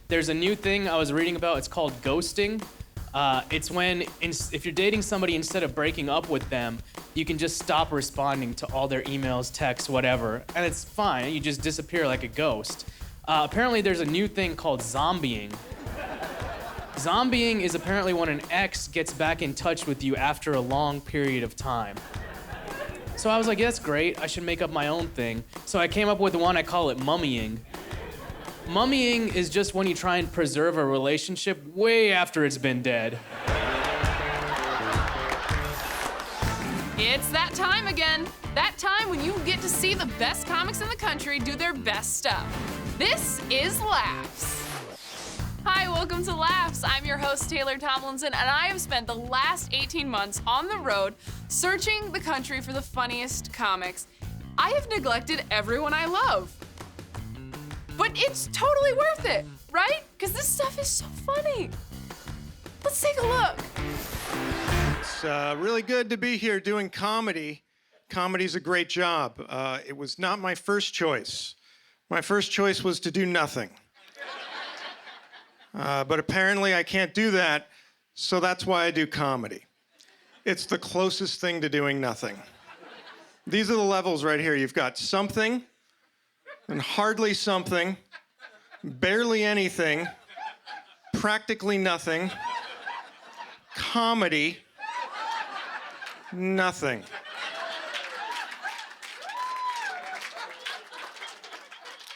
There's a new thing I was reading about. It's called ghosting. It's when, if you're dating somebody, instead of breaking up with them, you can just stop responding to all their emails, texts, whatever, and it's fine. You just disappear like a ghost. Apparently, there's a new thing called zombieing. Zombieing is apparently when an ex gets back in touch with you after a long period of time. So I was like, yeah, that's great. I should make up my own thing. So I came up with one, I call it mummying. Mummying is just when you try and preserve a relationship way after it's been dead. It's that time again. That time when you get to see the best comics in the country do their best stuff. This is Laughs. Hi, welcome to Laughs. I'm your host, Taylor Tomlinson, and I have spent the last 18 months on the road searching the country for the funniest comics. I have neglected everyone I love. But it's totally worth it, right? Because this stuff is so funny. Let's take a look. It's really good to be here doing comedy. Comedy's a great job. It was not my first choice. My first choice was to do nothing. But apparently I can't do that, so that's why I do comedy. It's the closest thing to doing nothing. These are the levels right here. You've got something, and hardly something, barely anything, practically nothing, comedy, nothing.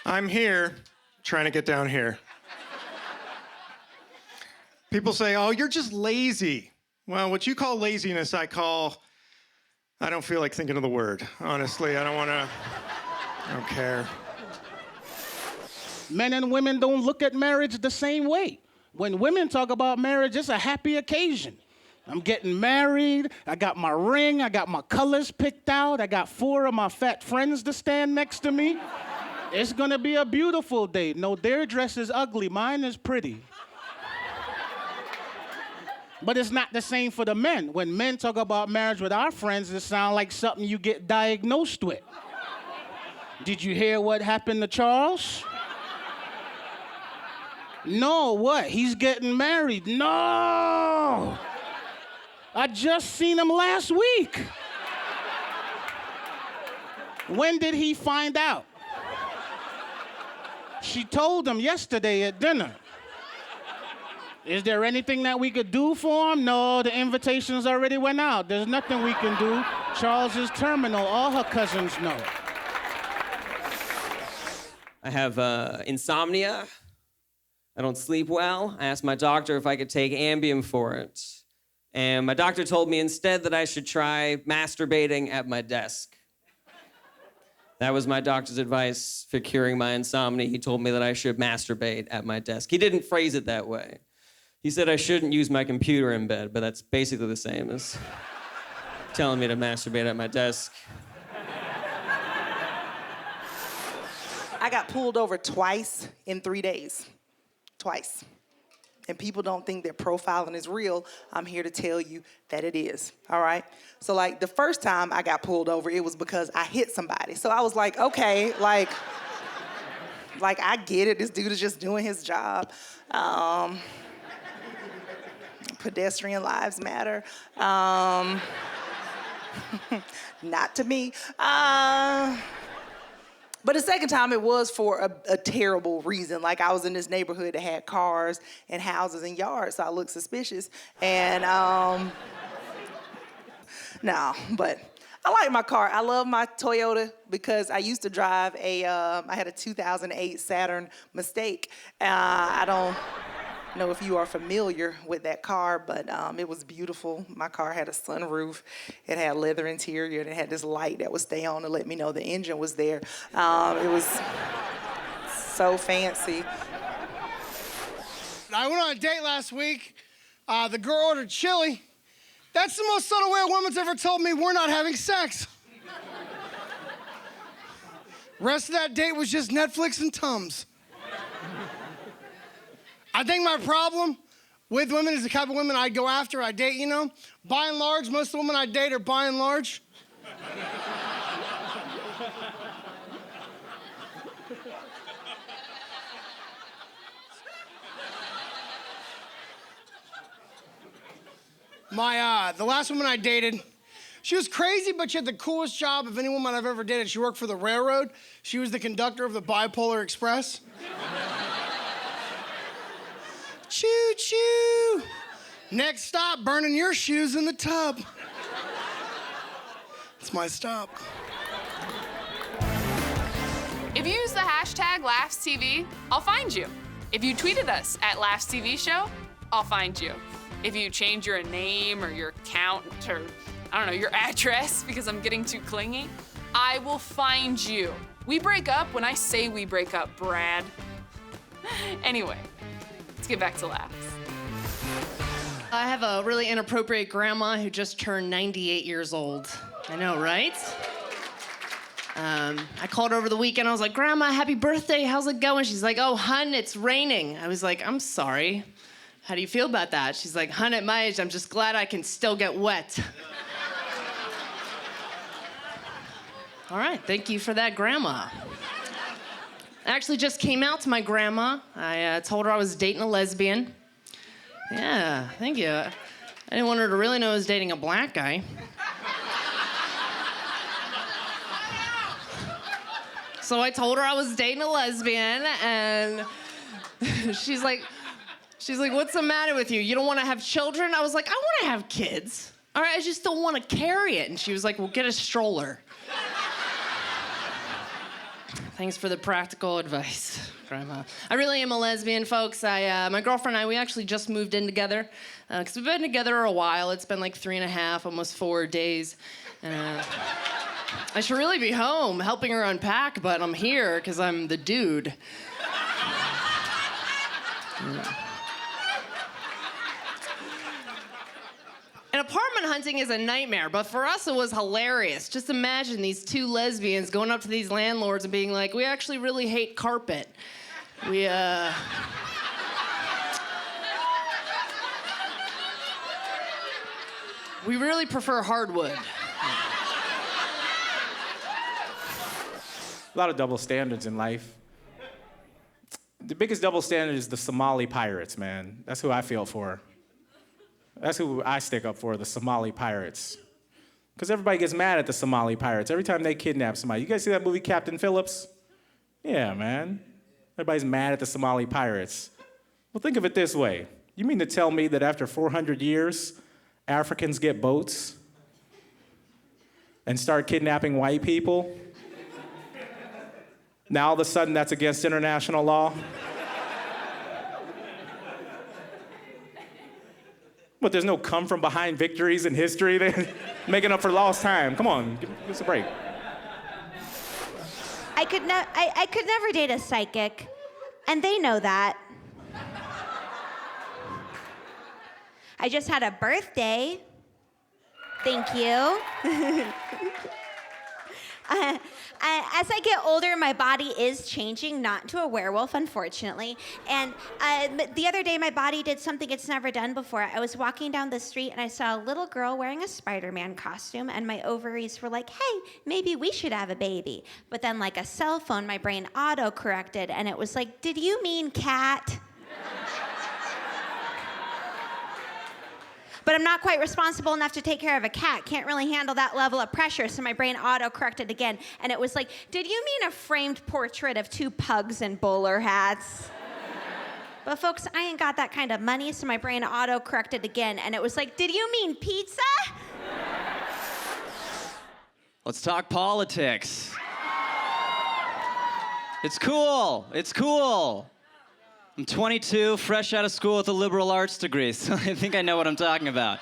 I'm here trying to get down here. People say, oh, you're just lazy. Well, what you call laziness, I don't feel like thinking of the word. Honestly, I don't care. Men and women don't look at marriage the same way. When women talk about marriage, it's a happy occasion. I'm getting married, I got my ring, I got my colors picked out, I got 4 of my fat friends to stand next to me. It's gonna be a beautiful day. No, their dress is ugly, mine is pretty. But it's not the same for the men. When men talk about marriage with our friends, it sounds like something you get diagnosed with. Did you hear what happened to Charles? No, what? He's getting married. No! I just seen him last week. When did he find out? She told him yesterday at dinner. Is there anything that we could do for him? No, the invitations already went out. There's nothing we can do. Charles is terminal. All her cousins know. I have insomnia. I don't sleep well. I asked my doctor if I could take Ambien for it. And my doctor told me instead that I should try masturbating at my desk. That was my doctor's advice for curing my insomnia. He told me that I should masturbate at my desk. He didn't phrase it that way. He said I shouldn't use my computer in bed, but that's basically the same as telling me to masturbate at my desk. I got pulled over twice in 3 days. Twice. And people don't think that profiling is real. I'm here to tell you that it is, all right? So, like, the first time I got pulled over, it was because I hit somebody. So I was like, okay, like I get it. This dude is just doing his job. Pedestrian lives matter. Not to me. But the second time, it was for a terrible reason. Like, I was in this neighborhood that had cars and houses and yards, so I looked suspicious. And, no, but I like my car. I love my Toyota because I used to drive I had a 2008 Saturn Mistake. I don't know if you are familiar with that car, but it was beautiful. My car had a sunroof. It had leather interior, and it had this light that would stay on to let me know the engine was there. It was so fancy. I went on a date last week. The girl ordered chili. That's the most subtle way a woman's ever told me we're not having sex. Rest of that date was just Netflix and Tums. I think my problem with women is the type of women I go after, I date, you know? By and large, most of the women I date are by and large. The last woman I dated, she was crazy, but she had the coolest job of any woman I've ever dated. She worked for the railroad. She was the conductor of the Bipolar Express. Choo choo. Next stop, burning your shoes in the tub. It's my stop. If you use the hashtag LaughsTV, I'll find you. If you tweeted us at LaughsTV Show, I'll find you. If you change your name or your account or, I don't know, your address because I'm getting too clingy, I will find you. We break up when I say we break up, Brad. Anyway, let's get back to laughs. I have a really inappropriate grandma who just turned 98 years old. I know, right? I called her over the weekend. I was like, Grandma, happy birthday. How's it going? She's like, oh, hun, it's raining. I was like, I'm sorry. How do you feel about that? She's like, hun, at my age, I'm just glad I can still get wet. All right, thank you for that, Grandma. I actually just came out to my grandma. I told her I was dating a lesbian. Yeah, thank you. I didn't want her to really know I was dating a black guy. So I told her I was dating a lesbian, and she's like, what's the matter with you? You don't want to have children? I was like, I want to have kids. All right, I just don't want to carry it. And she was like, well, get a stroller. Thanks for the practical advice, Grandma. I really am a lesbian, folks. My girlfriend and I, we actually just moved in together because we've been together a while. It's been like 3.5, almost 4 days. I should really be home helping her unpack, but I'm here because I'm the dude. And apartment hunting is a nightmare, but for us it was hilarious. Just imagine these two lesbians going up to these landlords and being like, we actually really hate carpet. We really prefer hardwood. A lot of double standards in life. The biggest double standard is the Somali Pirates, man. That's who I feel for. That's who I stick up for, the Somali Pirates. Because everybody gets mad at the Somali Pirates every time they kidnap somebody. You guys see that movie, Captain Phillips? Yeah, man. Everybody's mad at the Somali Pirates. Well, think of it this way. You mean to tell me that after 400 years, Africans get boats and start kidnapping white people? Now all of a sudden that's against international law? But there's no come from behind victories in history? They're making up for lost time. Come on, give us a break. I could never date a psychic, and they know that. I just had a birthday. Thank you. As I get older, my body is changing, not into a werewolf, unfortunately. And the other day, my body did something it's never done before. I was walking down the street, and I saw a little girl wearing a Spider-Man costume, and my ovaries were like, hey, maybe we should have a baby. But then, like a cell phone, my brain auto-corrected, and it was like, did you mean cat? But I'm not quite responsible enough to take care of a cat. Can't really handle that level of pressure, so my brain auto-corrected again. And it was like, did you mean a framed portrait of 2 pugs in bowler hats? But folks, I ain't got that kind of money, so my brain auto-corrected again. And it was like, did you mean pizza? Let's talk politics. It's cool. It's cool. I'm 22, fresh out of school with a liberal arts degree, so I think I know what I'm talking about.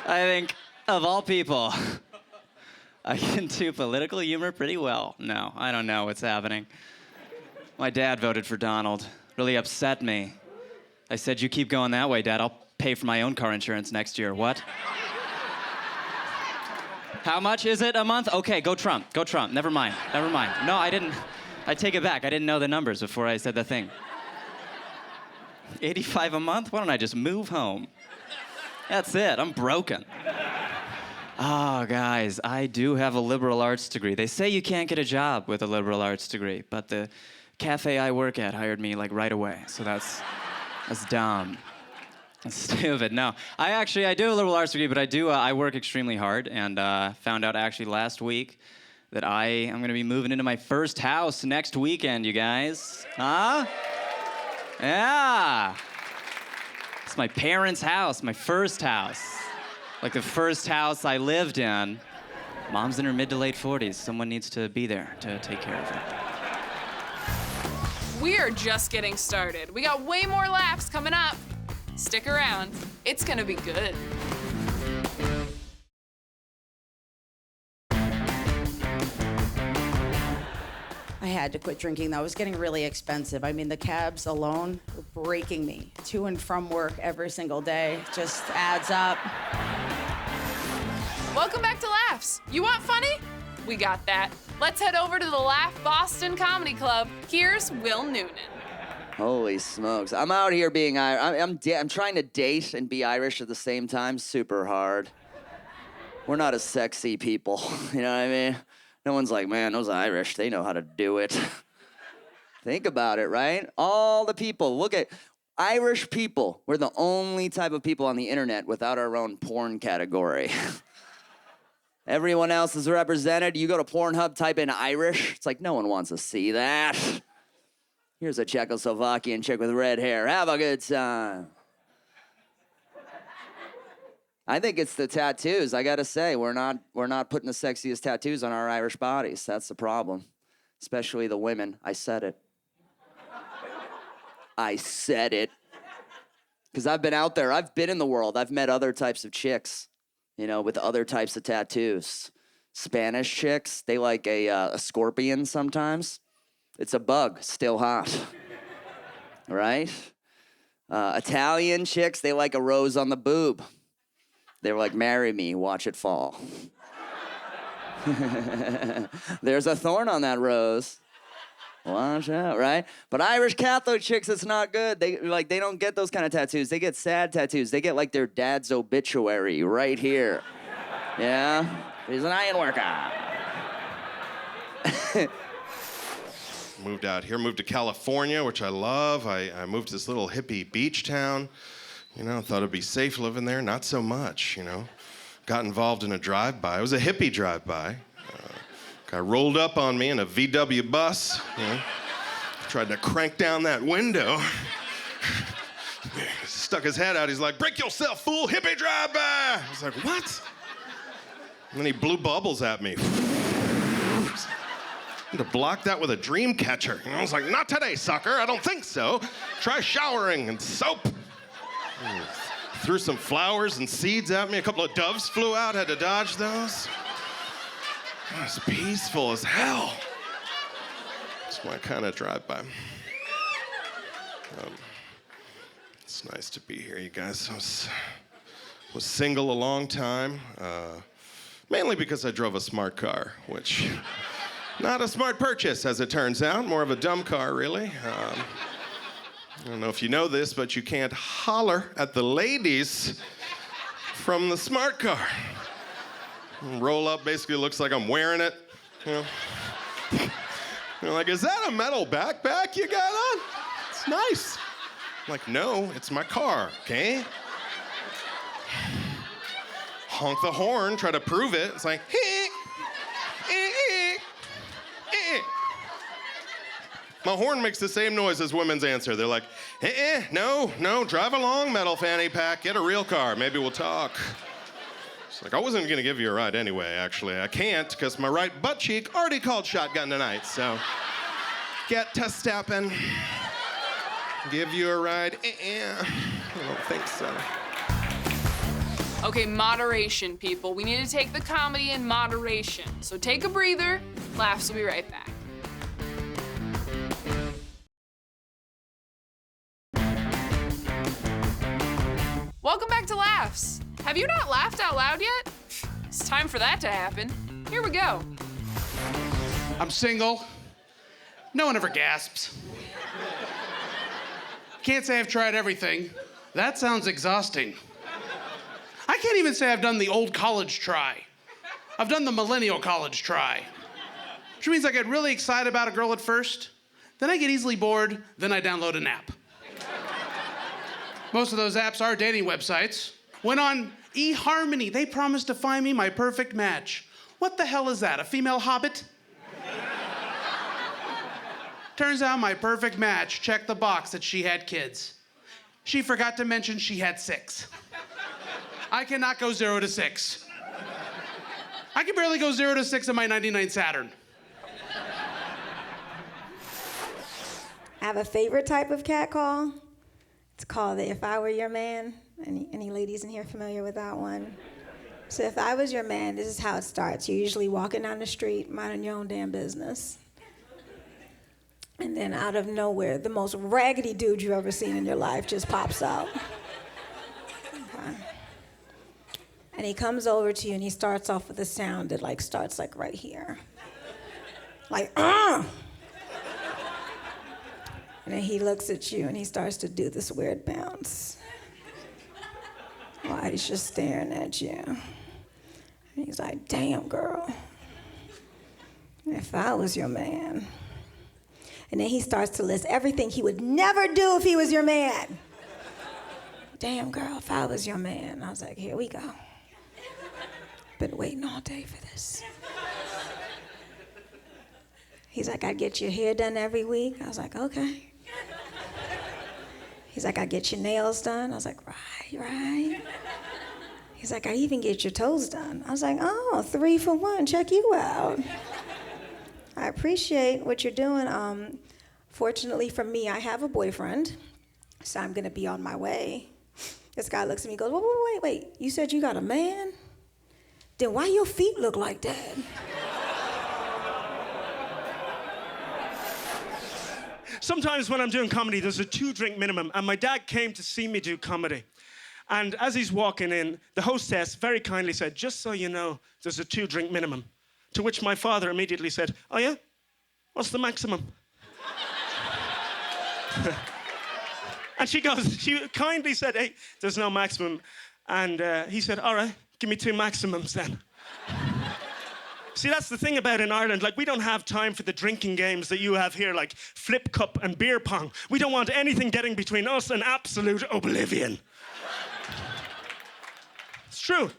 I think, of all people, I can do political humor pretty well. No, I don't know what's happening. My dad voted for Donald. Really upset me. I said, you keep going that way, Dad. I'll pay for my own car insurance next year. What? How much is it a month? Okay, go Trump. Go Trump. Never mind. Never mind. No, I didn't. I take it back. I didn't know the numbers before I said the thing. 85 a month? Why don't I just move home? That's it. I'm broken. Oh, guys, I do have a liberal arts degree. They say you can't get a job with a liberal arts degree, but the cafe I work at hired me like right away, so that's dumb. Stupid. No, I do have a liberal arts degree, but I work extremely hard, and found out actually last week that I am going to be moving into my first house next weekend. You guys, huh? Yeah. It's my parents' house, my first house. Like the first house I lived in. Mom's in her mid to late 40s. Someone needs to be there to take care of her. We are just getting started. We got way more laughs coming up. Stick around. It's gonna be good. I had to quit drinking, though. It was getting really expensive. I mean, the cabs alone were breaking me. To and from work every single day just adds up. Welcome back to Laughs. You want funny? We got that. Let's head over to the Laugh Boston Comedy Club. Here's Will Noonan. Holy smokes. I'm out here being Irish. I'm trying to date and be Irish at the same time. Super hard. We're not as sexy people, you know what I mean? No one's like, man, those Irish, they know how to do it. Think about it, right? All the people, look at Irish people. We're the only type of people on the internet without our own porn category. Everyone else is represented. You go to Pornhub, type in Irish. It's like, no one wants to see that. Here's a Czechoslovakian chick with red hair. Have a good time. I think it's the tattoos. I gotta say, we're not putting the sexiest tattoos on our Irish bodies. That's the problem. Especially the women. I said it. I said it. Because I've been out there. I've been in the world. I've met other types of chicks, you know, with other types of tattoos. Spanish chicks, they like a scorpion sometimes. It's a bug, still hot. Right? Italian chicks, they like a rose on the boob. They're like, marry me, watch it fall. There's a thorn on that rose. Watch out, right? But Irish Catholic chicks, it's not good. They don't get those kind of tattoos. They get sad tattoos. They get like their dad's obituary right here. Yeah? He's an iron worker. Moved out here, moved to California, which I love. I moved to this little hippie beach town. You know, thought it'd be safe living there. Not so much, you know. Got involved in a drive-by. It was a hippie drive-by. Guy rolled up on me in a VW bus, you know. Tried to crank down that window. Stuck his head out. He's like, break yourself, fool, hippie drive-by. I was like, what? And then he blew bubbles at me. To block that with a dream catcher. And I was like, not today, sucker. I don't think so. Try showering and soap. Threw some flowers and seeds at me. A couple of doves flew out, had to dodge those. It was peaceful as hell. It's my kind of drive-by. It's nice to be here, you guys. I was single a long time, mainly because I drove a smart car, which, not a smart purchase, as it turns out. More of a dumb car, really. I don't know if you know this, but you can't holler at the ladies from the smart car. Roll up basically looks like I'm wearing it. You know? They're like, is that a metal backpack you got on? It's nice. I'm like, no, it's my car, okay? Honk the horn, try to prove it. It's like, My horn makes the same noise as women's answer. They're like, no, drive along, metal fanny pack, get a real car, maybe we'll talk. It's like, I wasn't gonna give you a ride anyway, actually. I can't, because my right butt cheek already called shotgun tonight, so get to stepping. Give you a ride, I don't think so. Okay, moderation, people. We need to take the comedy in moderation. So take a breather. Laughs will be right back. Welcome back to Laughs. Have you not laughed out loud yet? It's time for that to happen. Here we go. I'm single. No one ever gasps. Can't say I've tried everything. That sounds exhausting. I can't even say I've done the old college try. I've done the millennial college try. Which means I get really excited about a girl at first, then I get easily bored, then I download an app. Most of those apps are dating websites. Went on eHarmony. They promised to find me my perfect match. What the hell is that, a female hobbit? Turns out my perfect match checked the box that she had kids. She forgot to mention she had 6. I cannot go 0 to 6. I can barely go 0 to 6 in my 99 Saturn. I have a favorite type of cat call. It's called the If I Were Your Man. Any ladies in here familiar with that one? So if I was your man, this is how it starts. You're usually walking down the street, minding your own damn business. And then out of nowhere, the most raggedy dude you've ever seen in your life just pops out. Okay. And he comes over to you and he starts off with a sound that starts right here. And then he looks at you and he starts to do this weird bounce while he's just staring at you. And he's like, damn, girl, if I was your man. And then he starts to list everything he would never do if he was your man. Damn, girl, if I was your man. I was like, here we go. Been waiting all day for this. He's like, I'd get your hair done every week. I was like, okay. He's like, I get your nails done. I was like, right. He's like, I even get your toes done. I was like, oh, 3 for 1, check you out. I appreciate what you're doing. Fortunately for me, I have a boyfriend, so I'm gonna be on my way. This guy looks at me and goes, wait, you said you got a man? Then why your feet look like that? Sometimes when I'm doing comedy, there's a 2-drink minimum, and my dad came to see me do comedy. And as he's walking in, the hostess very kindly said, just so you know, there's a 2-drink minimum. To which my father immediately said, oh yeah? What's the maximum? And she kindly said, hey, there's no maximum. And he said, all right, give me 2 maximums then. See, that's the thing about in Ireland, we don't have time for the drinking games that you have here, like flip cup and beer pong. We don't want anything getting between us and absolute oblivion. It's true.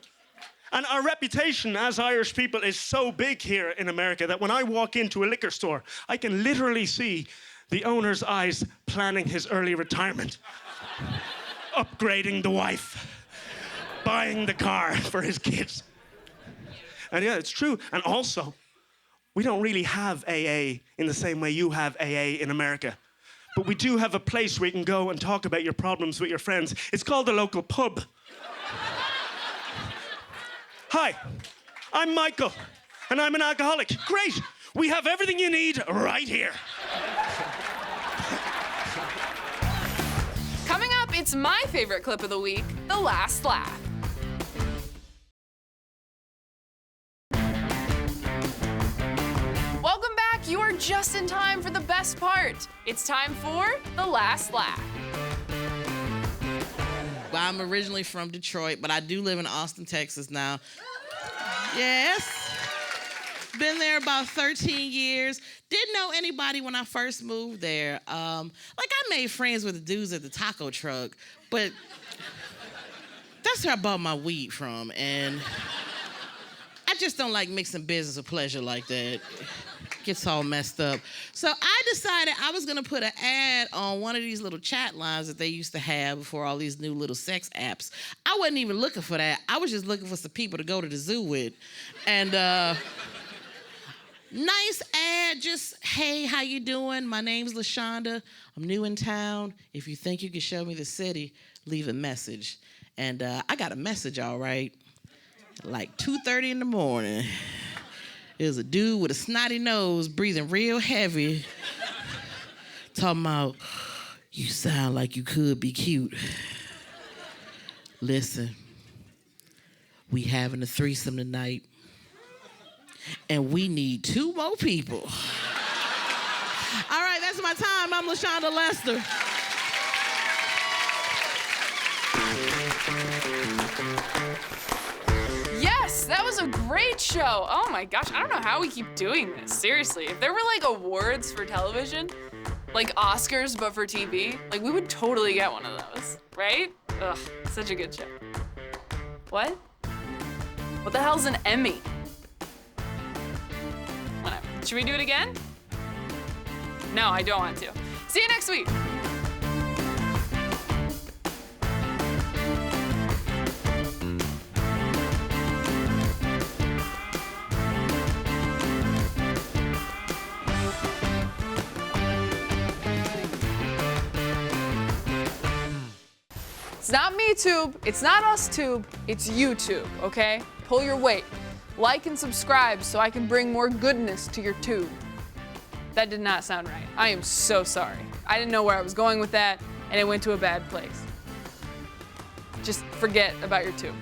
And our reputation as Irish people is so big here in America that when I walk into a liquor store, I can literally see the owner's eyes planning his early retirement, upgrading the wife, buying the car for his kids. And yeah, it's true. And also, we don't really have AA in the same way you have AA in America. But we do have a place where you can go and talk about your problems with your friends. It's called the local pub. Hi, I'm Michael, and I'm an alcoholic. Great, we have everything you need right here. Coming up, it's my favorite clip of the week, The Last Laugh. Welcome back. You are just in time for the best part. It's time for The Last Laugh. I'm originally from Detroit, but I do live in Austin, Texas now. Yes. Been there about 13 years. Didn't know anybody when I first moved there. I made friends with the dudes at the taco truck, but that's where I bought my weed from, and I just don't like mixing business with pleasure like that. Gets all messed up. So I decided I was gonna put an ad on one of these little chat lines that they used to have before all these new little sex apps. I wasn't even looking for that. I was just looking for some people to go to the zoo with. And nice ad, just, hey, how you doing? My name's LaShonda. I'm new in town. If you think you can show me the city, leave a message. And I got a message, all right, 2:30 in the morning. It was a dude with a snotty nose, breathing real heavy, talking about, you sound like you could be cute. Listen, we having a threesome tonight, and we need 2 more people. All right, that's my time. I'm LaShonda Lester. Yes, that was a great show. Oh my gosh, I don't know how we keep doing this. Seriously, if there were awards for television, Like Oscars, but for TV. Like, we would totally get one of those, right? Ugh, such a good show. What? What the hell's an Emmy? Whatever. Should we do it again? No, I don't want to. See you next week. It's not me tube, it's not us tube, it's YouTube, okay? Pull your weight. Like and subscribe so I can bring more goodness to your tube. That did not sound right. I am so sorry. I didn't know where I was going with that, and it went to a bad place. Just forget about your tube.